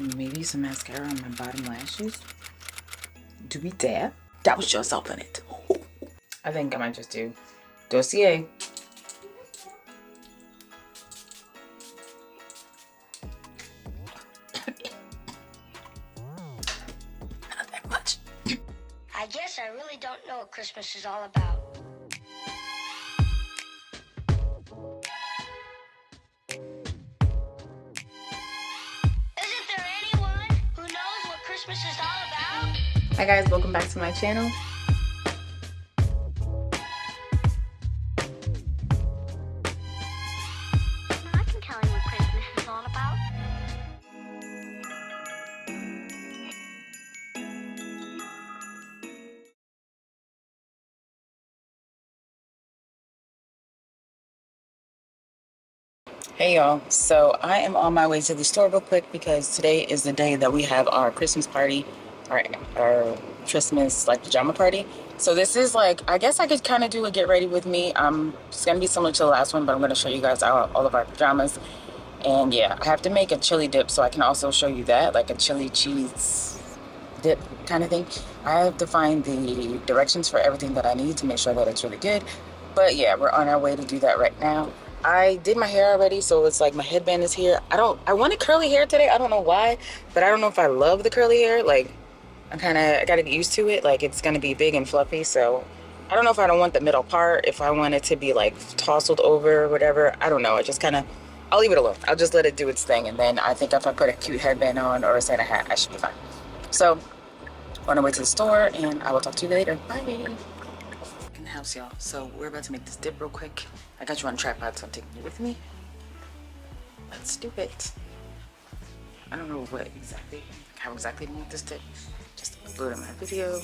And maybe some mascara on my bottom lashes. Do we dare? Douse yourself in it. I think I might just do Dossier. Not that much. I guess I really don't know what Christmas is all about. Isn't there anyone who knows what Christmas is all about? Hi guys, welcome back to my channel. I can tell you what Christmas is all about. Hey y'all, so I am on my way to the store real quick because today is the day that we have our Christmas party, our Christmas like pajama party. So this is like, I guess I could kind of do a get ready with me. It's gonna be similar to the last one, but I'm gonna show you guys all of our pajamas. And yeah, I have to make a chili dip, so I can also show you that, like a chili cheese dip kind of thing. I have to find the directions for everything that I need to make sure that it's really good. But yeah, we're on our way to do that right now. I did my hair already, so it's like my headband is here. I wanted curly hair today. I don't know why, but I don't know if I love the curly hair. Like, I gotta get used to it. Like, it's gonna be big and fluffy, so I don't know if I don't want the middle part, if I want it to be like tousled over or whatever. I don't know. I just kind of, I'll leave it alone. I'll just let it do its thing, and then I think if I put a cute headband on or a Santa hat, I should be fine. So, on our way to the store, and I will talk to you later. Bye. In the house, y'all. So we're about to make this dip real quick. I got you on a tripod, so I'm taking you with me. Let's do it. I don't know how exactly to make this dip. Just upload my video.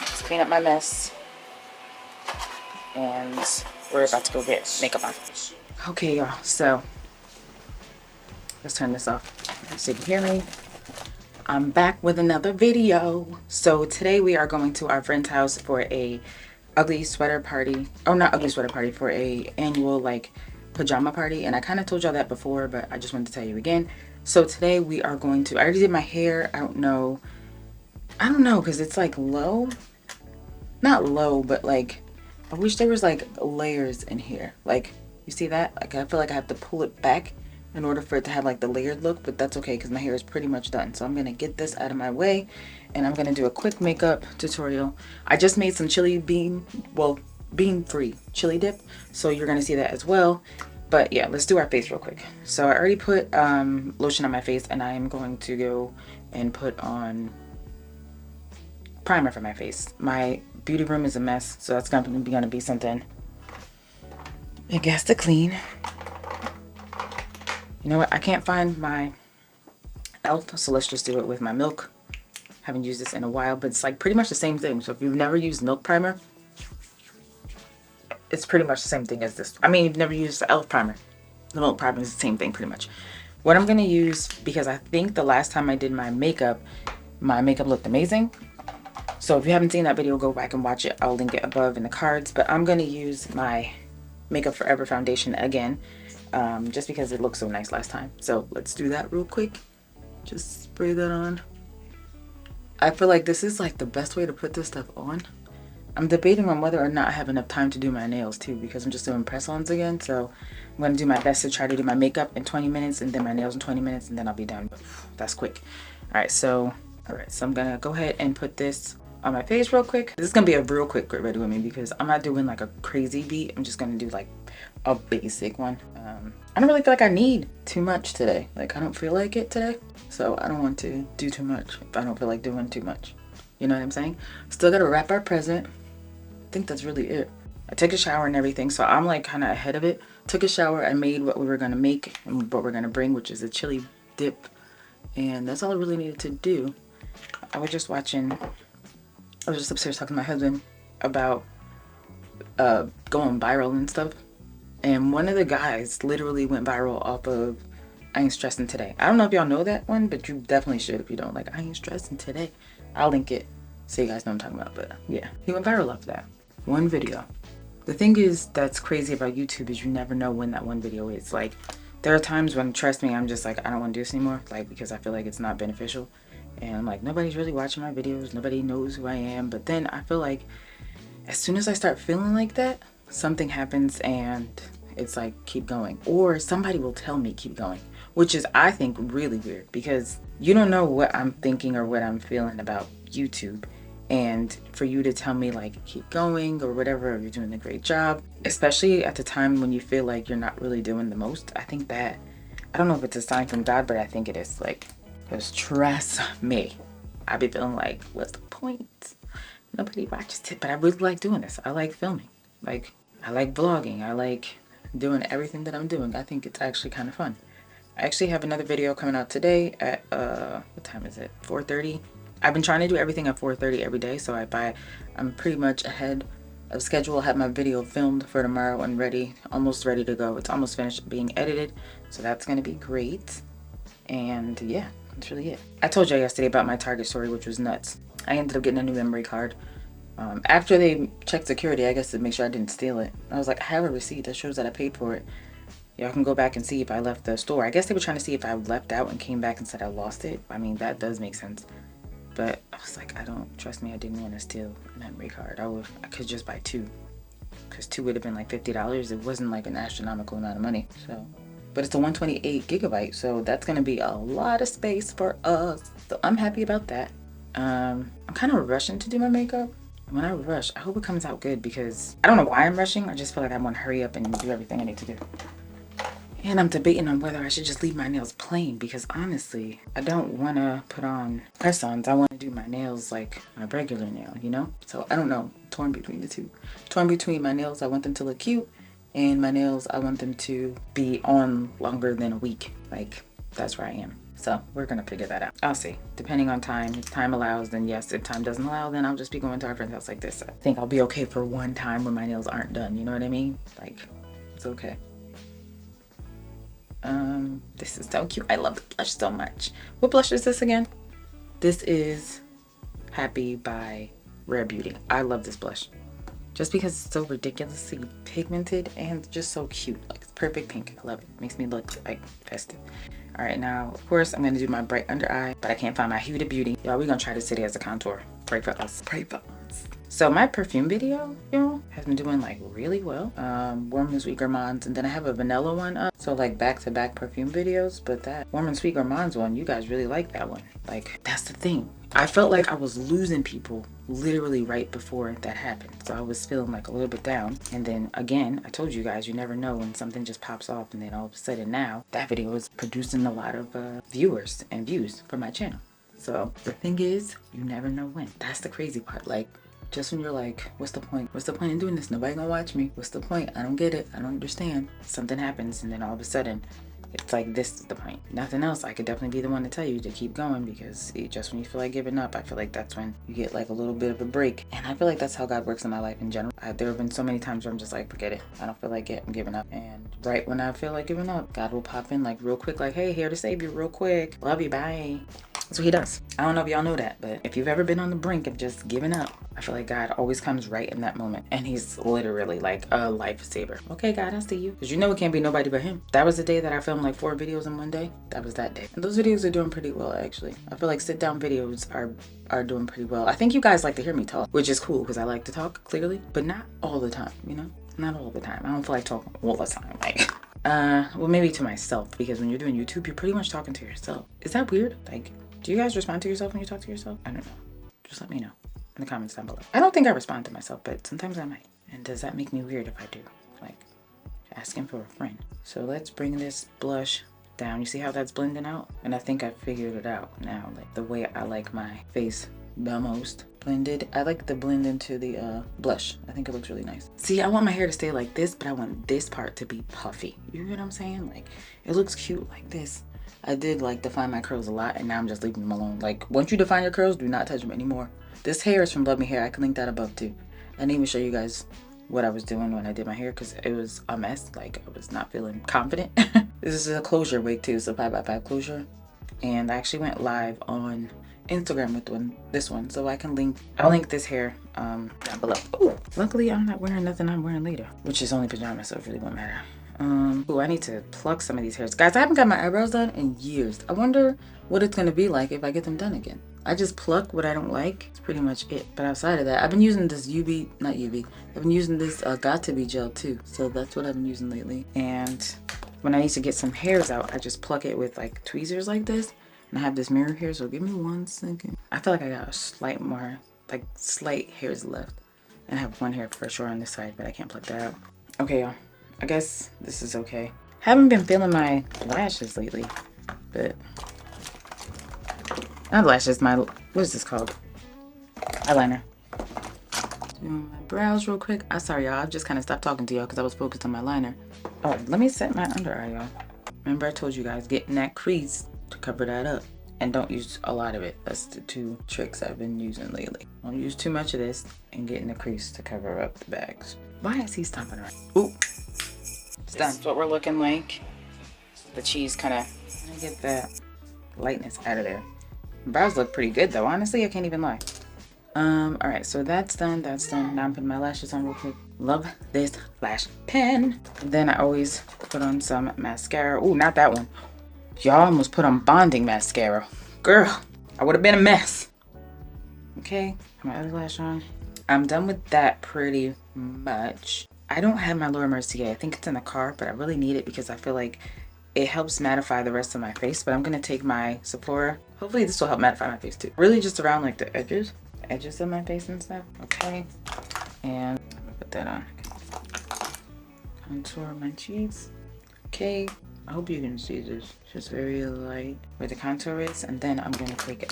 Let's clean up my mess. And we're about to go get makeup on. Okay, y'all, so let's turn this off so you can hear me. I'm back with another video. So today we are going to our friend's house for a ugly sweater party. Oh, not ugly sweater party, for a annual like pajama party. And I kind of told y'all that before, but I just wanted to tell you again. So today we are going to, I already did my hair. I don't know because it's like low, not low, but like I wish there was like layers in here. Like, you see that? Like, I feel like I have to pull it back in order for it to have like the layered look, but that's okay because my hair is pretty much done. So I'm gonna get this out of my way and I'm gonna do a quick makeup tutorial. I just made some chili bean, well, bean-free chili dip. So you're gonna see that as well. But yeah, let's do our face real quick. So I already put lotion on my face, and I am going to go and put on primer for my face. My beauty room is a mess, so that's gonna be something I guess to clean. You know what? I can't find my e.l.f., so let's just do it with my milk. Haven't used this in a while, but it's like pretty much the same thing. So if you've never used milk primer, it's pretty much the same thing as this. I mean, you've never used the e.l.f. primer. The milk primer is the same thing pretty much. What I'm gonna use, because I think the last time I did my makeup looked amazing. So if you haven't seen that video, go back and watch it. I'll link it above in the cards. But I'm gonna use my Makeup Forever foundation again, just because it looked so nice last time. So let's do that real quick. Just spray that on. I feel like this is like the best way to put this stuff on. I'm debating on whether or not I have enough time to do my nails too, because I'm just doing press-ons again. So I'm gonna do my best to try to do my makeup in 20 minutes and then my nails in 20 minutes, and then I'll be done. But that's quick. All right, so I'm gonna go ahead and put this on my face real quick. This is gonna be a real quick get ready with me, because I'm not doing like a crazy beat. I'm just gonna do like a basic one. I don't really feel like I need too much today. Like, I don't feel like it today, so I don't want to do too much if I don't feel like doing too much. You know what I'm saying? Still gotta wrap our present. I think that's really it. I took a shower and everything, so I'm like kind of ahead of it. Took a shower, I made what we were gonna make and what we're gonna bring, which is a chili dip, and that's all I really needed to do. I was just upstairs talking to my husband about going viral and stuff, and one of the guys literally went viral off of I Ain't Stressing Today. I don't know if y'all know that one, but you definitely should if you don't. Like, I ain't stressing today. I'll link it so you guys know what I'm talking about. But yeah, he went viral off that one video. The thing is that's crazy about YouTube is you never know when that one video is. Like, there are times when, trust me, I'm just like, I don't want to do this anymore, like, because I feel like it's not beneficial, and I'm like, nobody's really watching my videos, nobody knows who I am. But then I feel like as soon as I start feeling like that, something happens and it's like, keep going, or somebody will tell me keep going, which is, I think, really weird, because you don't know what I'm thinking or what I'm feeling about YouTube, and for you to tell me like keep going or whatever, or you're doing a great job, especially at the time when you feel like you're not really doing the most, I think that, I don't know if it's a sign from God, but I think it is. Like, because trust me, I be feeling like, what's the point? Nobody watches it, but I really like doing this. I like filming. Like, I like vlogging. I like doing everything that I'm doing. I think it's actually kind of fun. I actually have another video coming out today at, what time is it? 4:30. I've been trying to do everything at 4:30 every day, so I'm pretty much ahead of schedule. I have my video filmed for tomorrow and ready, almost ready to go. It's almost finished being edited, so that's going to be great. And yeah, that's really it. I told you yesterday about my Target story, which was nuts. I ended up getting a new memory card. After they checked security, I guess, to make sure I didn't steal it. I was like, I have a receipt that shows that I paid for it. Y'all can go back and see if I left the store. I guess they were trying to see if I left out and came back and said I lost it. I mean, that does make sense. But I was like, trust me, I didn't want to steal a memory card. I could just buy two, because two would have been like $50. It wasn't like an astronomical amount of money. So, but it's a 128 gigabyte, so that's gonna be a lot of space for us. So I'm happy about that. I'm kind of rushing to do my makeup. When I rush, I hope it comes out good, because I don't know why I'm rushing. I just feel like I want to hurry up and do everything I need to do. And I'm debating on whether I should just leave my nails plain, because honestly, I don't want to put on press-ons. I want to do my nails like my regular nail, you know? So I don't know, torn between the two. Torn between my nails, I want them to look cute, and my nails, I want them to be on longer than a week. Like, that's where I am. So we're gonna figure that out. I'll see, depending on time. If time allows, then yes. If time doesn't allow, then I'll just be going to our friend's house like this. I think I'll be okay for one time when my nails aren't done, you know what I mean? Like, it's okay. This is so cute. I love the blush so much. What blush is this again? This is Happy by Rare Beauty. I love this blush just because it's so ridiculously pigmented and just so cute. Like, it's perfect pink. I love it. Makes me look like festive. All right, now of course I'm gonna do my bright under eye, but I can't find my Hue to Beauty. Y'all, we're gonna try this today as a contour. Pray for us. Pray for us. So my perfume video, y'all, has been doing like really well. Warm and Sweet Gourmands, and then I have a vanilla one up. So like back-to-back perfume videos, but that Warm and Sweet Gourmands one, you guys really like that one. Like, that's the thing. I felt like I was losing people literally right before that happened. So I was feeling like a little bit down. And then again, I told you guys, you never know when something just pops off, and then all of a sudden now that video is producing a lot of viewers and views for my channel. So the thing is, you never know when. That's the crazy part. Like, just when you're like, what's the point? What's the point in doing this? Nobody gonna watch me. What's the point? I don't get it. I don't understand. Something happens, and then all of a sudden, it's like, this is the point. Nothing else. I could definitely be the one to tell you to keep going, because just when you feel like giving up, I feel like that's when you get like a little bit of a break. And I feel like that's how God works in my life in general. There have been so many times where I'm just like, forget it. I don't feel like it. I'm giving up. And right when I feel like giving up, God will pop in like real quick, like, hey, here to save you real quick. Love you. Bye. That's what he does. I don't know if y'all know that, but if you've ever been on the brink of just giving up, I feel like God always comes right in that moment. And he's literally like a lifesaver. Okay, God, I see you. Because you know it can't be nobody but him. That was the day that I filmed like 4 videos in one day. That was that day. And those videos are doing pretty well, actually. I feel like sit down videos are doing pretty well. I think you guys like to hear me talk, which is cool because I like to talk, clearly, but not all the time, you know? Not all the time. I don't feel like talking all the time. Like, well, maybe to myself, because when you're doing YouTube, you're pretty much talking to yourself. Is that weird? Like, do you guys respond to yourself when you talk to yourself? I don't know. Just let me know in the comments down below. I don't think I respond to myself, but sometimes I might. And does that make me weird if I do? Like, asking for a friend. So let's bring this blush down. You see how that's blending out? And I think I figured it out now, like the way I like my face the most blended. I like the blend into the blush. I think it looks really nice. See, I want my hair to stay like this, but I want this part to be puffy. You know what I'm saying? Like, it looks cute like this. I did like define my curls a lot, and now I'm just leaving them alone. Like, once you define your curls, do not touch them anymore. This hair is from Love Me Hair. I can link that above too. I didn't even show you guys what I was doing when I did my hair because it was a mess. Like, I was not feeling confident. This is a closure wig too, so 5x5 closure. And I actually went live on Instagram with this one, so I'll link this hair down below. Ooh, luckily I'm not wearing nothing I'm wearing later, which is only pajamas, so it really won't matter. Ooh, I need to pluck some of these hairs. Guys, I haven't got my eyebrows done in years. I wonder what it's gonna be like if I get them done again. I just pluck what I don't like. It's pretty much it. But outside of that, I've been using this I've been using this got2b gel too. So that's what I've been using lately. And when I need to get some hairs out, I just pluck it with like tweezers like this. And I have this mirror here, so give me 1 second. I feel like I got a slight hairs left. And I have one hair for sure on this side, but I can't pluck that out. Okay, y'all. I guess this is okay. Haven't been feeling my lashes lately, but not lashes, what is this called? Eyeliner. Doing my brows real quick. I'm sorry, y'all. I just kind of stopped talking to y'all because I was focused on my liner. Oh, let me set my under eye, y'all. Remember I told you guys, getting that crease to cover that up. And don't use a lot of it. That's the 2 tricks I've been using lately. Don't use too much of this and getting the crease to cover up the bags. Why is he stomping around? Ooh. It's done. That's what we're looking like. The cheese kind of, get that lightness out of there. Brows look pretty good though. Honestly, I can't even lie. Alright, so that's done. Now I'm putting my lashes on real quick. Love this lash pen. And then I always put on some mascara. Ooh, not that one. Y'all almost put on bonding mascara. Girl, I would have been a mess. Okay, put my other lash on. I'm done with that pretty much. I don't have my Laura Mercier. I think it's in the car, but I really need it because I feel like it helps mattify the rest of my face. But I'm going to take my Sephora. Hopefully this will help mattify my face too. Really just around like the edges of my face and stuff. Okay. And I'm going to put that on. Contour my cheeks. Okay. I hope you can see this. It's just very light where the contour is. And then I'm going to take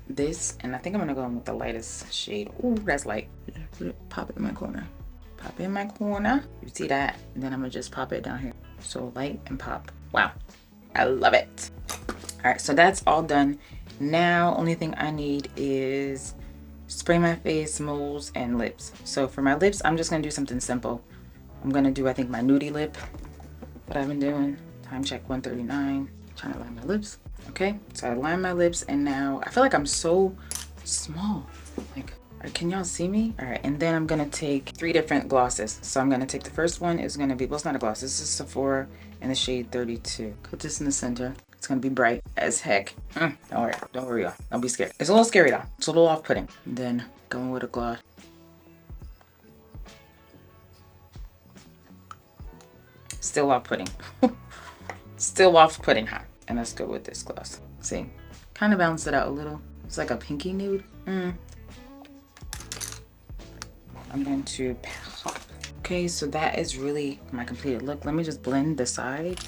this. And I think I'm going to go in with the lightest shade. Ooh, that's light. Pop it in my corner. Pop in my corner. You see that? And then I'm gonna just pop it down here. So light and pop. Wow. I love it. All right, so that's all done. Now, only thing I need is spray my face, moles, and lips. So for my lips, I'm just gonna do something simple. I'm gonna do, I think, my nudie lip. What I've been doing. Time check 1:39. Trying to line my lips. Okay, so I line my lips, and now I feel like I'm so small. Like, can y'all see me? All right, and then I'm gonna take 3 different glosses. So I'm gonna take the first one is gonna be, well, it's not a gloss, this is Sephora in the shade 32. Put this in the center. It's gonna be bright as heck. Don't worry, y'all. Don't be scared. It's a little scary though. It's a little off-putting. Then going with a gloss. Still off-putting. Still off-putting, huh? And let's go with this gloss. See, kind of balance it out a little. It's like a pinky nude. I'm going to pop. Okay, so that is really my completed look. Let me just blend the side.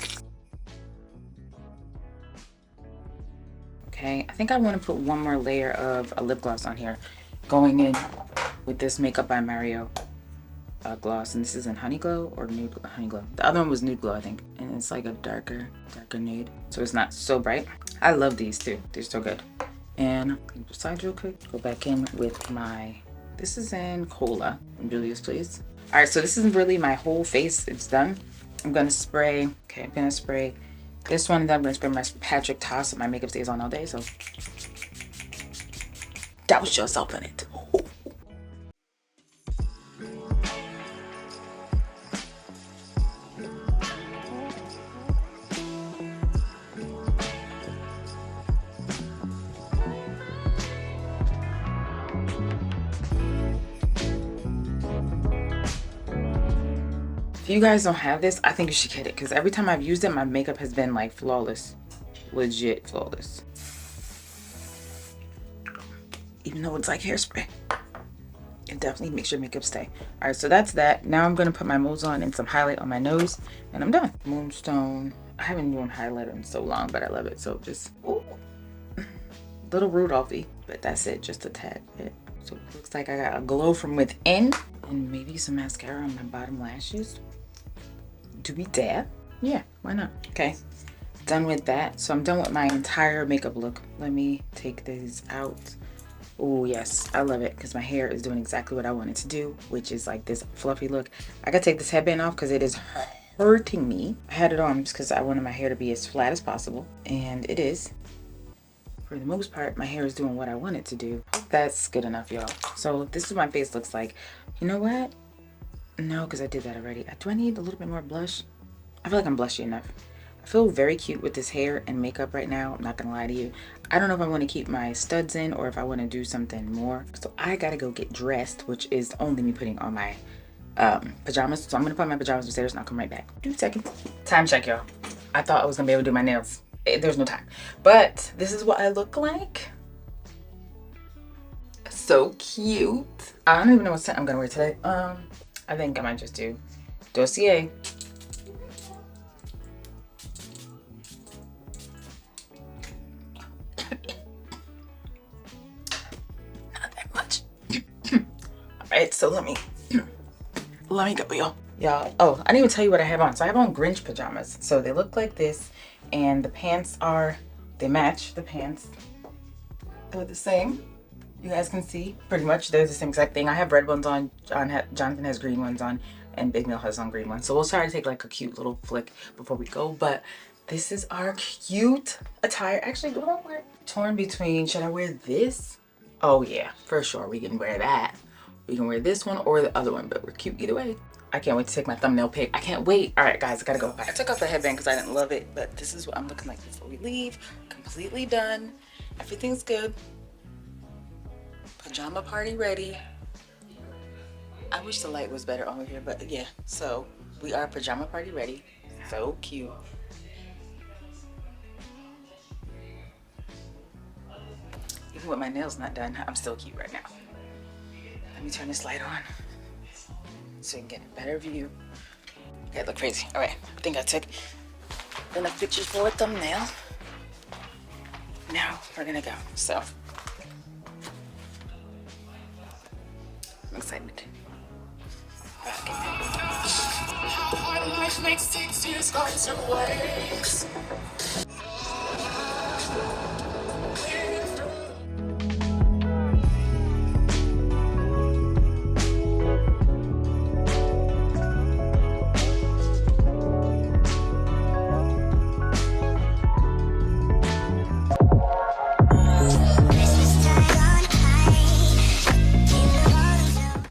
Okay, I think I want to put one more layer of a lip gloss on here, going in with this Makeup by Mario gloss, and this is in Honey Glow or Nude Honey Glow. The other one was Nude Glow, I think, and it's like a darker nude, so it's not so bright. I love these too. They're so good. And clean the sides real quick. Go back in with my. This is in Cola. Julius, please. All right, so this isn't really my whole face. It's done. I'm gonna spray. Okay, I'm gonna spray this one, and then I'm gonna spray my Patrick Toss, so my makeup stays on all day. So douse yourself in it. If you guys don't have this, I think you should get it, because every time I've used it, my makeup has been like flawless. Legit flawless. Even though it's like hairspray. It definitely makes your makeup stay. All right, so that's that. Now I'm gonna put my moles on and some highlight on my nose, and I'm done. Moonstone. I haven't worn highlighter in so long, but I love it. So just, ooh, little Rudolphy, but that's it, just a tad bit. So it looks like I got a glow from within, and maybe some mascara on my bottom lashes. Do we dare? Yeah, why not? Okay, done with that. So I'm done with my entire makeup look. Let me take these out. Oh yes, I love it, because my hair is doing exactly what I wanted to do, which is like this fluffy look. I gotta take this headband off because it is hurting me. I had it on just because I wanted my hair to be as flat as possible, and it is. For the most part, my hair is doing what I want it to do. That's good enough, y'all. So this is what my face looks like. You know what? No, because I did that already. Do I need a little bit more blush? I feel like I'm blushy enough. I feel very cute with this hair and makeup right now. I'm not gonna lie to you. I don't know if I want to keep my studs in or if I want to do something more. So I gotta go get dressed, which is only me putting on my pajamas. So I'm gonna put my pajamas upstairs and I'll come right back. 2 seconds. Time check, y'all. I thought I was gonna be able to do my nails. There's no time. But this is what I look like. So cute. I don't even know what scent I'm gonna wear today. I think I might just do Dossier. Not that much. Alright, so let me go, y'all. Oh, I didn't even tell you what I have on. So I have on Grinch pajamas. So they look like this, and the pants they match the pants. They're the same. You guys can see pretty much they're the same exact thing. I have red ones on, Jonathan has green ones on, and Big Mill has on green ones. So we'll try to take like a cute little flick before we go. But this is our cute attire. Actually, don't wear torn between, should I wear this? Oh yeah, for sure we can wear that. We can wear this one or the other one, but we're cute either way. I can't wait to take my thumbnail pic. I can't wait. All right, guys, I gotta go. I took off the headband because I didn't love it, but this is what I'm looking like before we leave. Completely done. Everything's good. Pajama party ready. I wish the light was better over here, but yeah. So we are pajama party ready. So cute. Even with my nails not done, I'm still cute right now. Let me turn this light on so you can get a better view. Okay, I look crazy. All right, I think I took enough pictures for a thumbnail. Now we're gonna go. So I'm excited.